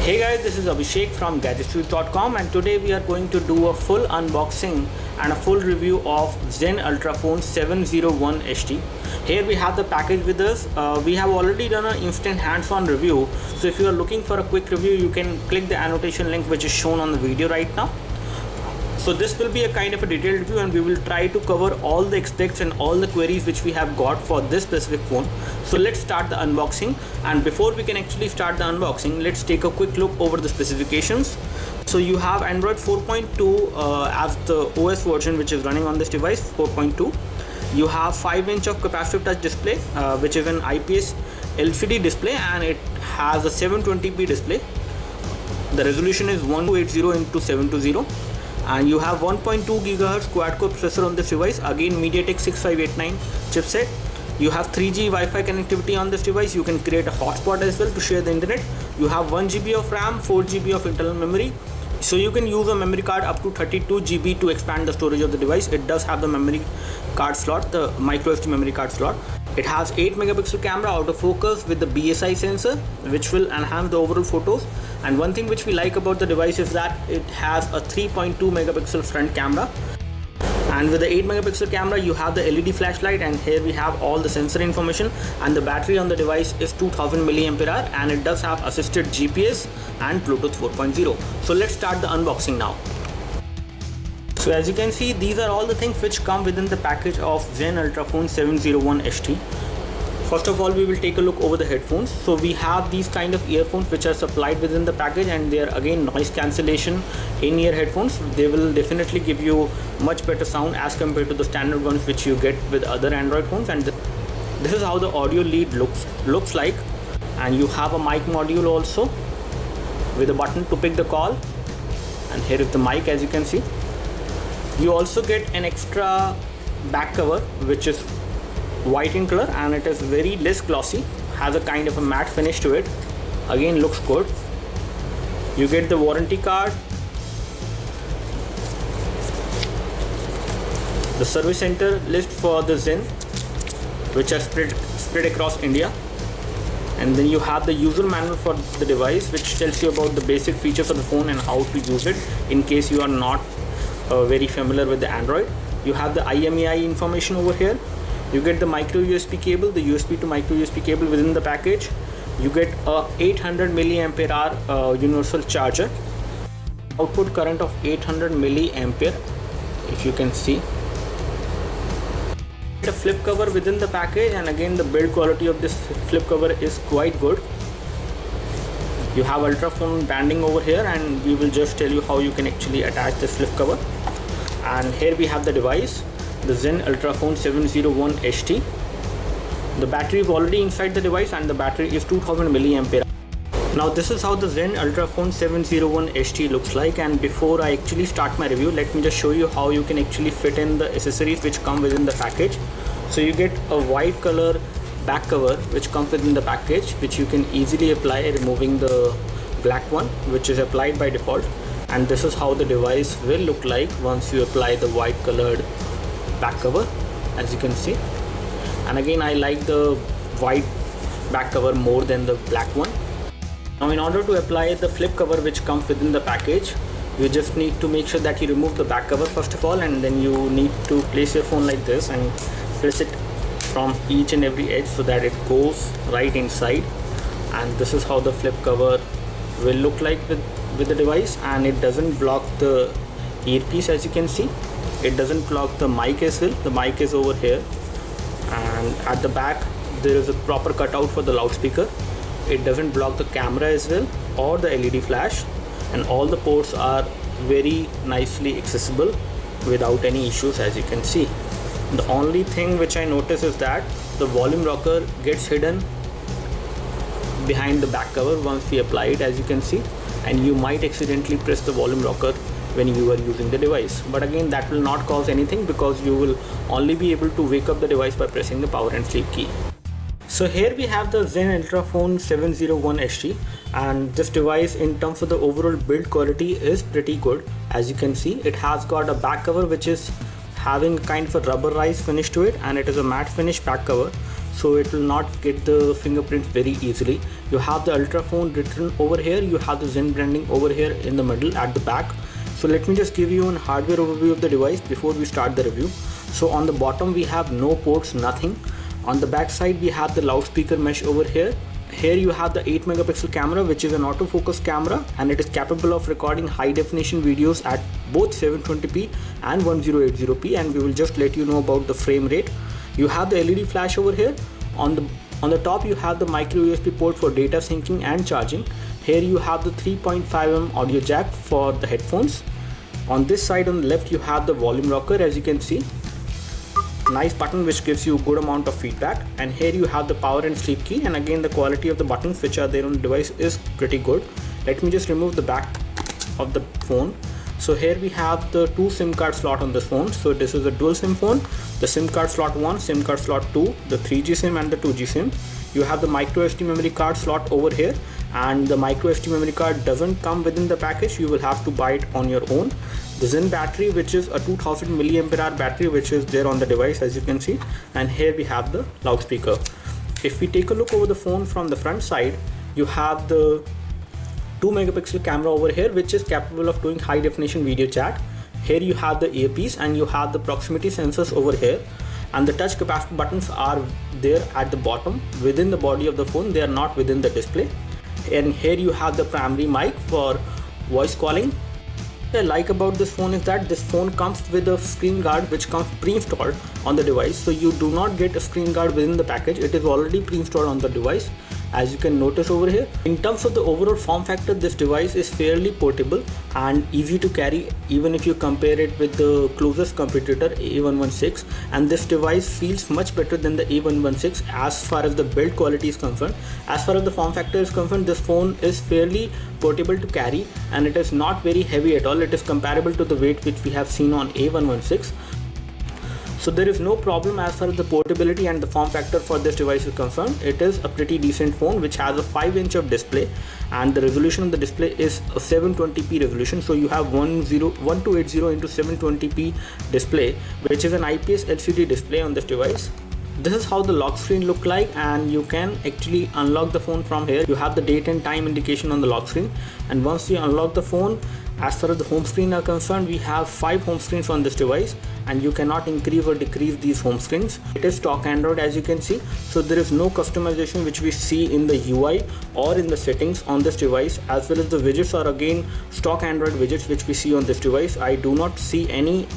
Hey guys, this is Abhishek from gadgetsuite.com, and today we are going to do a full unboxing and a full review of Zen Ultrafone 701 HT. Here we have the package with us. We have already done an instant hands-on review, so if you are looking for a quick review, you can click the annotation link which is shown on the video right now. So this will be a kind of a detailed review, and we will try to cover all the aspects and all the queries which we have got for this specific phone. So let's start the unboxing, and before we can actually start the unboxing, let's take a quick look over the specifications. So you have Android 4.2 as the OS version which is running on this device, 4.2. You have 5-inch of capacitive touch display which is an IPS LCD display, and it has a 720p display. The resolution is 1280 into 720. And you have 1.2 GHz quad-core processor on this device, again MediaTek 6589 chipset. You have 3G Wi-Fi connectivity on this device. You can create a hotspot as well to share the internet. You have 1 GB of RAM, 4 GB of internal memory. So you can use a memory card up to 32 GB to expand the storage of the device. It does have the memory card slot, the micro SD memory card slot. It has 8 megapixel camera autofocus with the BSI sensor, which will enhance the overall photos. And one thing which we like about the device is that it has a 3.2 megapixel front camera. And with the 8 megapixel camera, you have the LED flashlight, and here we have all the sensor information. And the battery on the device is 2000 mAh, and it does have assisted GPS and Bluetooth 4.0. So let's start the unboxing now. So as you can see, these are all the things which come within the package of Zen Ultrafone 701 HT. First of all, we will take a look over the headphones. So we have these kind of earphones which are supplied within the package, and they are again noise cancellation in-ear headphones. They will definitely give you much better sound as compared to the standard ones which you get with other Android phones. And this is how the audio lead looks like. And you have a mic module also with a button to pick the call. And here is the mic, as you can see. You also get an extra back cover which is white in color, and it is very less glossy, has a kind of a matte finish to it. Again, looks good. You get the warranty card, the service center list for the Zen which are spread across India, and then you have the user manual for the device which tells you about the basic features of the phone and how to use it in case you are not very familiar with the Android. You have the IMEI information over here. You get the micro USB cable, the USB to micro USB cable within the package. You get a 800 mAh universal charger, output current of 800 mAh, if you can see. A flip cover within the package, and again the build quality of this flip cover is quite good. You have Ultrafone branding over here, and we will just tell you how you can actually attach this flip cover. And here we have the device, the Zen Ultrafone 701 HT. The battery is already inside the device, and the battery is 2000 mAh. Now this is how the Zen Ultrafone 701 HT looks like, and before I actually start my review, let me just show you how you can actually fit in the accessories which come within the package. So you get a white color back cover which comes within the package, which you can easily apply, removing the black one which is applied by default. And this is how the device will look like once you apply the white colored back cover, as you can see. And again, I like the white back cover more than the black one. Now in order to apply the flip cover which comes within the package, you just need to make sure that you remove the back cover first of all, and then you need to place your phone like this and press it from each and every edge so that it goes right inside. And this is how the flip cover will look like with the device, and it doesn't block the earpiece, as you can see. It doesn't block the mic as well. The mic is over here, and at the back there is a proper cutout for the loudspeaker. It doesn't block the camera as well or the LED flash, and all the ports are very nicely accessible without any issues, as you can see. The only thing which I notice is that the volume rocker gets hidden behind the back cover once we apply it, as you can see, and you might accidentally press the volume rocker when you are using the device. But again, that will not cause anything because you will only be able to wake up the device by pressing the power and sleep key. So here we have the Zen Ultrafone 701 HT, and this device in terms of the overall build quality is pretty good. As you can see, it has got a back cover which is having kind of a rubberized finish to it, and it is a matte finish back cover. so it will not get the fingerprints very easily. You have the Ultrafone written over here, you have the Zen branding over here in the middle at the back. So let me just give you a hardware overview of the device before we start the review. So on the bottom we have no ports, nothing. On the back side we have the loudspeaker mesh over here. Here you have the 8 megapixel camera, which is an autofocus camera, and it is capable of recording high definition videos at both 720p and 1080p, and we will just let you know about the frame rate. You have the LED flash over here. On the top you have the micro USB port for data syncing and charging. Here you have the 3.5mm audio jack for the headphones. On this side on the left you have the volume rocker, as you can see. Nice button which gives you a good amount of feedback, and here you have the power and sleep key, and again the quality of the buttons which are there on the device is pretty good. Let me just remove the back of the phone. So here we have the 2 SIM card slot on this phone. So this is a dual SIM phone, the SIM card slot 1, SIM card slot 2, the 3G SIM and the 2G SIM. You have the micro SD memory card slot over here, and the micro SD memory card doesn't come within the package, you will have to buy it on your own. The Zen battery, which is a 2000 mAh battery, which is there on the device, as you can see, and here we have the loudspeaker. If we take a look over the phone from the front side, you have the 2 megapixel camera over here, which is capable of doing high definition video chat. Here you have the earpiece, and you have the proximity sensors over here, and the touch capacitor buttons are there at the bottom within the body of the phone, they are not within the display. And here you have the primary mic for voice calling. What I like about this phone is that this phone comes with a screen guard which comes pre-installed on the device, so you do not get a screen guard within the package, it is already pre-installed on the device, as you can notice over here. In terms of the overall form factor, this device is fairly portable and easy to carry, even if you compare it with the closest competitor A116, and this device feels much better than the A116 as far as the build quality is concerned. As far as the form factor is concerned, this phone is fairly portable to carry, and it is not very heavy at all. It is comparable to the weight which we have seen on A116. So there is no problem as far as the portability and the form factor for this device is concerned. It is a pretty decent phone which has a 5-inch of display, and the resolution of the display is a 720p resolution. So you have 1280 into 720p display, which is an IPS LCD display on this device. This is how the lock screen look like, and you can actually unlock the phone from here. You have the date and time indication on the lock screen, and once you unlock the phone, as far as the home screen are concerned, we have 5 home screens on this device, and you cannot increase or decrease these home screens. It is stock Android, as you can see, so there is no customization which we see in the UI or in the settings on this device, as well as the widgets are again stock Android widgets which we see on this device. I do not see any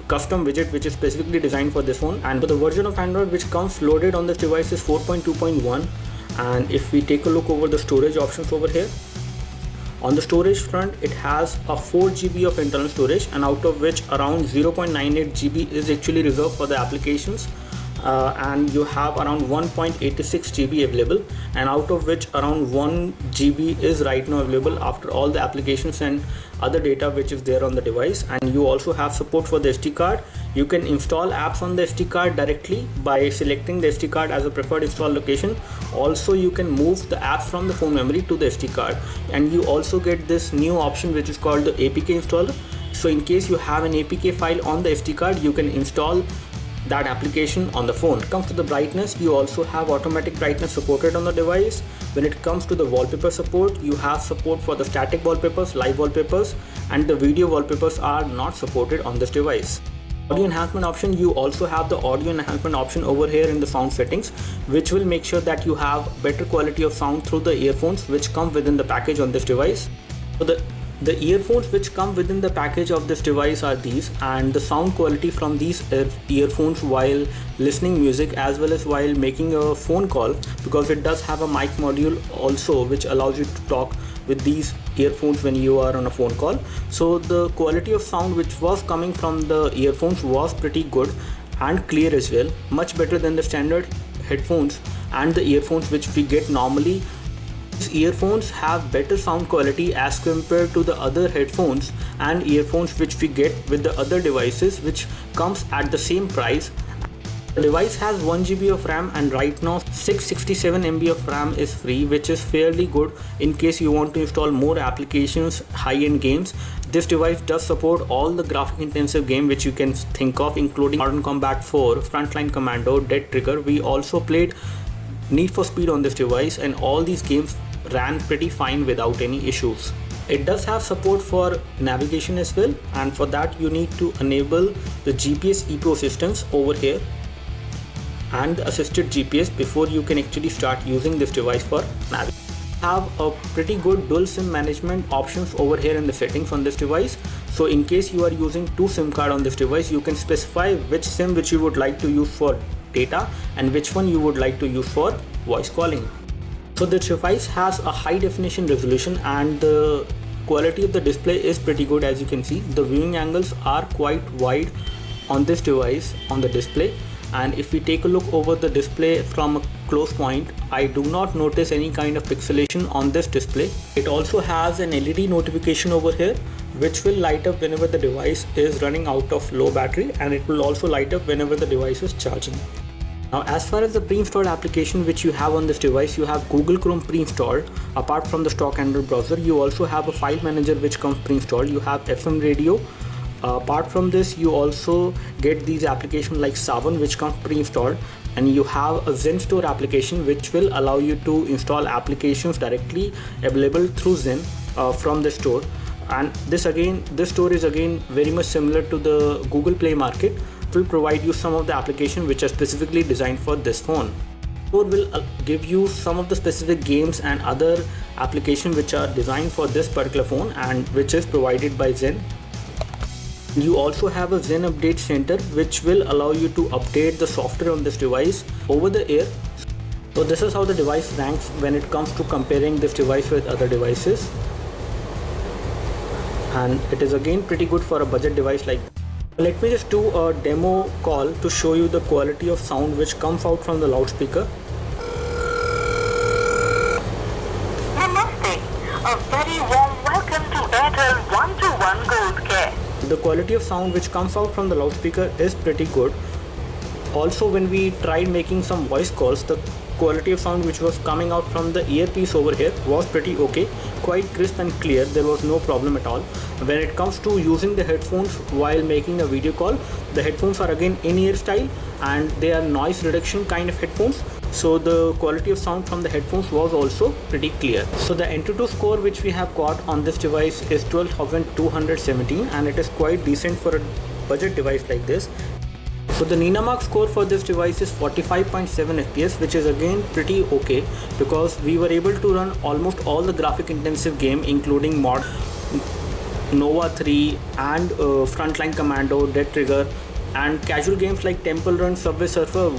custom widget which is specifically designed for this phone, and the version of Android which comes loaded on this device is 4.2.1. and if we take a look over the storage options over here, on the storage front, it has a 4 GB of internal storage, and out of which around 0.98 GB is actually reserved for the applications, and you have around 1.86 GB available, and out of which around 1 GB is right now available after all the applications and other data which is there on the device. And you also have support for the SD card. You can install apps on the SD card directly by selecting the SD card as a preferred install location. Also, you can move the apps from the phone memory to the SD card, and you also get this new option which is called the APK installer. So in case you have an APK file on the SD card, you can install that application on the phone. When it comes to the brightness, you also have automatic brightness supported on the device. When it comes to the wallpaper support, you have support for the static wallpapers, live wallpapers, and the video wallpapers are not supported on this device. Audio enhancement option, you also have the audio enhancement option over here in the sound settings, which will make sure that you have better quality of sound through the earphones which come within the package on this device. So the earphones which come within the package of this device are these, and the sound quality from these earphones while listening music as well as while making a phone call, because it does have a mic module also which allows you to talk with these earphones when you are on a phone call. So the quality of sound which was coming from the earphones was pretty good and clear as well, much better than the standard headphones and the earphones which we get normally. These earphones have better sound quality as compared to the other headphones and earphones which we get with the other devices, which comes at the same price. The device has 1 GB of RAM, and right now 667 MB of RAM is free, which is fairly good in case you want to install more applications, high-end games. This device does support all the graphic intensive game which you can think of, including Modern Combat 4, Frontline Commando, Dead Trigger. We also played Need for Speed on this device, and all these games ran pretty fine without any issues. It does have support for navigation as well, and for that you need to enable the GPS ePro assistance over here and the assisted GPS before you can actually start using this device for navigation. Have a pretty good dual SIM management options over here in the settings on this device. So in case you are using 2 SIM card on this device, you can specify which SIM which you would like to use for data and which one you would like to use for voice calling. So this device has a high definition resolution, and the quality of the display is pretty good. As you can see, the viewing angles are quite wide on this device on the display, and if we take a look over the display from a close point, I do not notice any kind of pixelation on this display. It also has an LED notification over here which will light up whenever the device is running out of low battery, and it will also light up whenever the device is charging. Now as far as the pre-installed application which you have on this device, you have Google Chrome pre-installed. Apart from the stock Android browser, you also have a file manager which comes pre-installed. You have FM radio. Apart from this, you also get these applications like Savan which comes pre-installed, and you have a Zen Store application which will allow you to install applications directly available through Zen from the store. And this store is again very much similar to the Google Play Market. It will provide you some of the applications which are specifically designed for this phone. Store will give you some of the specific games and other applications which are designed for this particular phone and which is provided by Zen. You also have a Zen Update Center which will allow you to update the software on this device over the air. So this is how the device ranks when it comes to comparing this device with other devices, and it is again pretty good for a budget device like this. Let me just do a demo call to show you the quality of sound which comes out from the loudspeaker. Namaste. A very warm welcome to Airtel 121 Gold Care. The quality of sound which comes out from the loudspeaker is pretty good. Also, when we tried making some voice calls, the quality of sound which was coming out from the earpiece over here was pretty okay, quite crisp and clear. There was no problem at all. When it comes to using the headphones while making a video call, the headphones are again in-ear style and they are noise reduction kind of headphones. So the quality of sound from the headphones was also pretty clear. So the Antutu score which we have got on this device is 12,217, and it is quite decent for a budget device like this. So the Ninamark score for this device is 45.7 FPS, which is again pretty okay because we were able to run almost all the graphic intensive game including Mod, Nova 3 and Frontline Commando, Dead Trigger, and casual games like Temple Run, Subway Surfer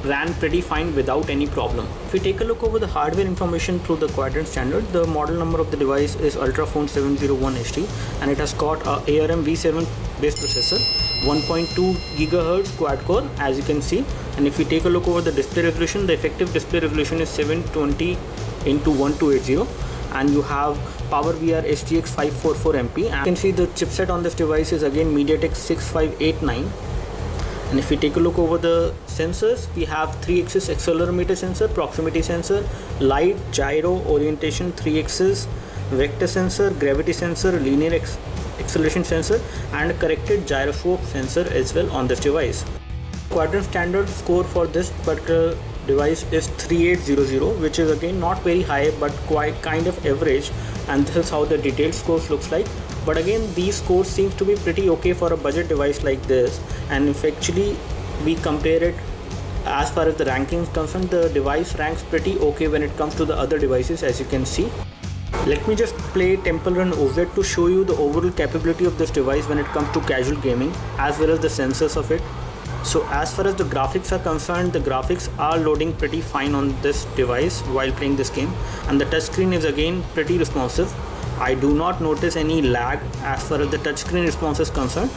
ran pretty fine without any problem. If we take a look over the hardware information through the quadrant standard, the model number of the device is Ultrafone 701 HD, and it has got a ARM V7 based processor, 1.2 GHz quad core as you can see. And if we take a look over the display resolution, the effective display resolution is 720 into 1280, and you have PowerVR HTX 544 MP, and you can see the chipset on this device is again MediaTek 6589. And if we take a look over the sensors, we have 3-axis accelerometer sensor, proximity sensor, light, gyro, orientation, 3-axis, vector sensor, gravity sensor, linear acceleration sensor, and a corrected gyroscope sensor as well on this device. Quadrant standard score for this particular device is 3800, which is again not very high but quite kind of average, and this is how the detailed scores looks like. But again, these scores seems to be pretty okay for a budget device like this, and if actually we compare it as far as the ranking is concerned, the device ranks pretty okay when it comes to the other devices as you can see. Let me just play Temple Run OZ to show you the overall capability of this device when it comes to casual gaming as well as the sensors of it. So as far as the graphics are concerned, the graphics are loading pretty fine on this device while playing this game, and the touchscreen is again pretty responsive. I do not notice any lag as far as the touchscreen response is concerned,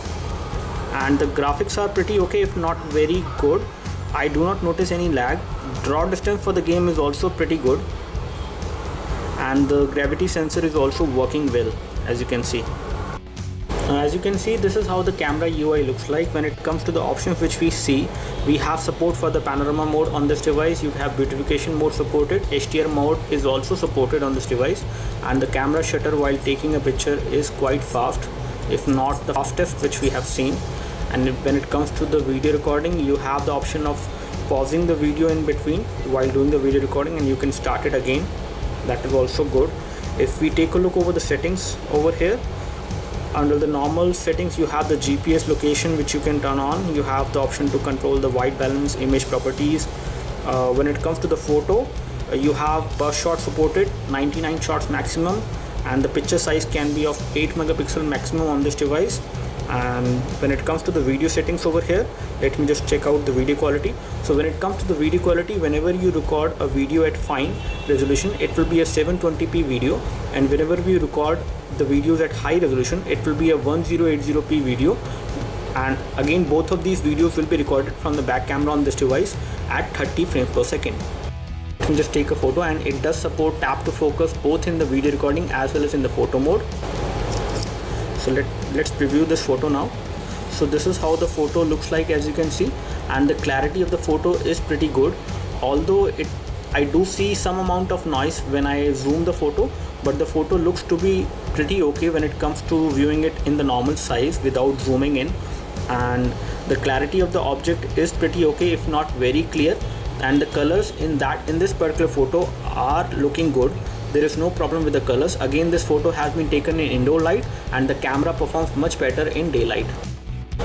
and the graphics are pretty okay if not very good. I do not notice any lag. Draw distance for the game is also pretty good, and the gravity sensor is also working well as you can see. As you can see, this is how the camera UI looks like. When it comes to the options which we see, we have support for the panorama mode on this device. You have beautification mode supported, HDR mode is also supported on this device, and the camera shutter while taking a picture is quite fast, if not the fastest which we have seen. And when it comes to the video recording, you have the option of pausing the video in between while doing the video recording, and you can start it again. That is also good. If we take a look over the settings over here, under the normal settings you have the GPS location which you can turn on. You have the option to control the white balance, image properties. When it comes to the photo, you have burst shot supported, 99 shots maximum, and the picture size can be of 8 megapixel maximum on this device. And when it comes to the video settings over here, let me just check out the video quality. So when it comes to the video quality, whenever you record a video at fine resolution, it will be a 720p video, and whenever we record the videos at high resolution, it will be a 1080p video. And again, both of these videos will be recorded from the back camera on this device at 30 frames per second. You can just take a photo, and it does support tap to focus both in the video recording as well as in the photo mode. So let's preview this photo now. So this is how the photo looks like, as you can see, and the clarity of the photo is pretty good, although I do see some amount of noise when I zoom the photo, but the photo looks to be pretty okay when it comes to viewing it in the normal size without zooming in. And the clarity of the object is pretty okay, if not very clear, and the colors in this particular photo are looking good. There is no problem with the colors. Again, this photo has been taken in indoor light, and the camera performs much better in daylight.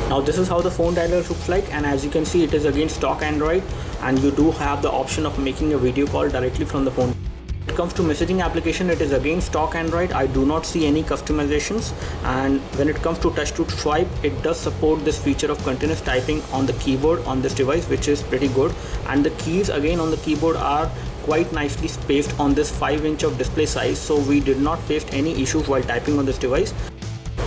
Now this is how the phone dialer looks like, and as you can see, it is again stock Android, and you do have the option of making a video call directly from the phone. When it comes to messaging application, it is again stock Android. I do not see any customizations, and when it comes to touch to swipe, it does support this feature of continuous typing on the keyboard on this device, which is pretty good. And the keys again on the keyboard are quite nicely spaced on this 5-inch of display size, so we did not face any issues while typing on this device.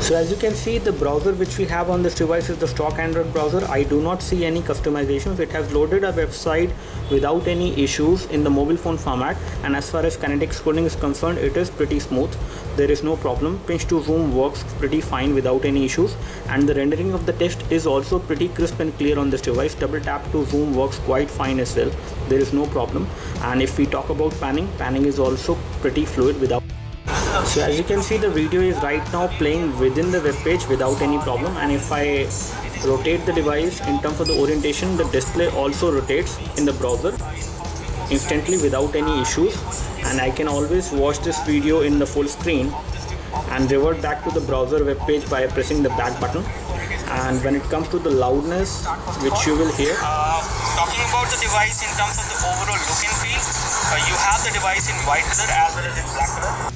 So as you can see, the browser which we have on this device is the stock Android browser. I do not see any customizations. It has loaded a website without any issues in the mobile phone format, and as far as kinetic scrolling is concerned, it is pretty smooth. There is no problem. Pinch to zoom works pretty fine without any issues, and the rendering of the text is also pretty crisp and clear on this device. Double tap to zoom works quite fine as well. There is no problem. And if we talk about panning is also pretty fluid without. So as you can see, the video is right now playing within the web page without any problem, and if I rotate the device in terms of the orientation, the display also rotates in the browser instantly without any issues, and I can always watch this video in the full screen and revert back to the browser web page by pressing the back button. And when it comes to the loudness which you will hear, talking about the device in terms of the overall look and feel, you have the device in white color as well as in black color.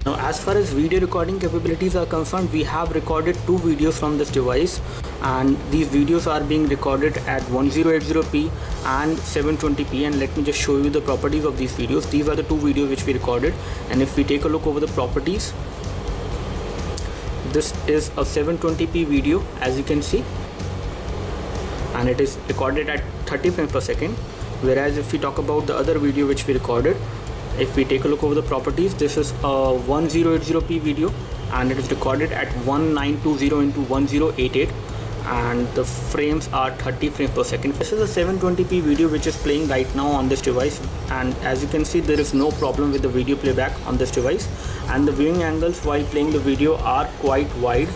Now as far as video recording capabilities are concerned, we have recorded 2 videos from this device, and these videos are being recorded at 1080p and 720p. And let me just show you the properties of these videos. These are the 2 videos which we recorded, and if we take a look over the properties, this is a 720p video, as you can see, and it is recorded at 30 frames per second. Whereas if we talk about the other video which we recorded, if we take a look over the properties, this is a 1080p video, and it is recorded at 1920 into 1088, and the frames are 30 frames per second. This is a 720p video which is playing right now on this device, and as you can see, there is no problem with the video playback on this device, and the viewing angles while playing the video are quite wide,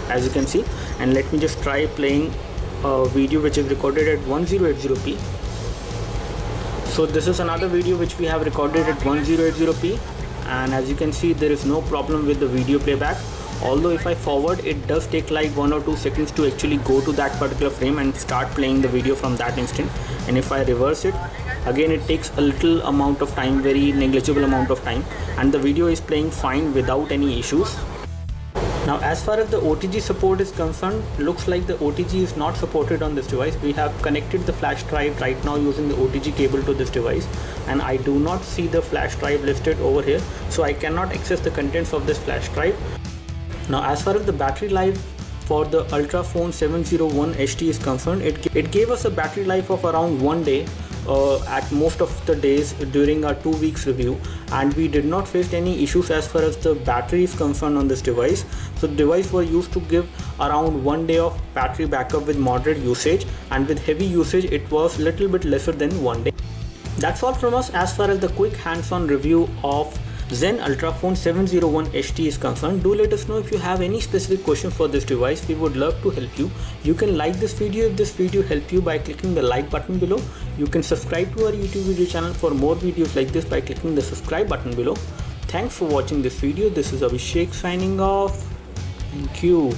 as you can see. And let me just try playing a video which is recorded at 1080p. So this is another video which we have recorded at 1080p, and as you can see, there is no problem with the video playback. Although if I forward, it does take like 1 or 2 seconds to actually go to that particular frame and start playing the video from that instant. And if I reverse it, again it takes a little amount of time, very negligible amount of time, and the video is playing fine without any issues. Now as far as the OTG support is concerned, looks like the OTG is not supported on this device. We have connected the flash drive right now using the OTG cable to this device, and I do not see the flash drive listed over here, so I cannot access the contents of this flash drive. Now as far as the battery life for the Ultrafone 701 HT is concerned, it gave us a battery life of around 1 day at most of the days during our 2 weeks review, and we did not face any issues as far as the battery is concerned on this device. So the device was used to give around 1 day of battery backup with moderate usage, and with heavy usage it was little bit lesser than 1 day. That's all from us as far as the quick hands-on review of Zen Ultrafone 701 HT is concerned, do let us know if you have any specific question for this device. We would love to help you. You can like this video if this video helped you by clicking the like button below. You can subscribe to our YouTube video channel for more videos like this by clicking the subscribe button below. Thanks for watching this video. This is Abhishek signing off. Thank you.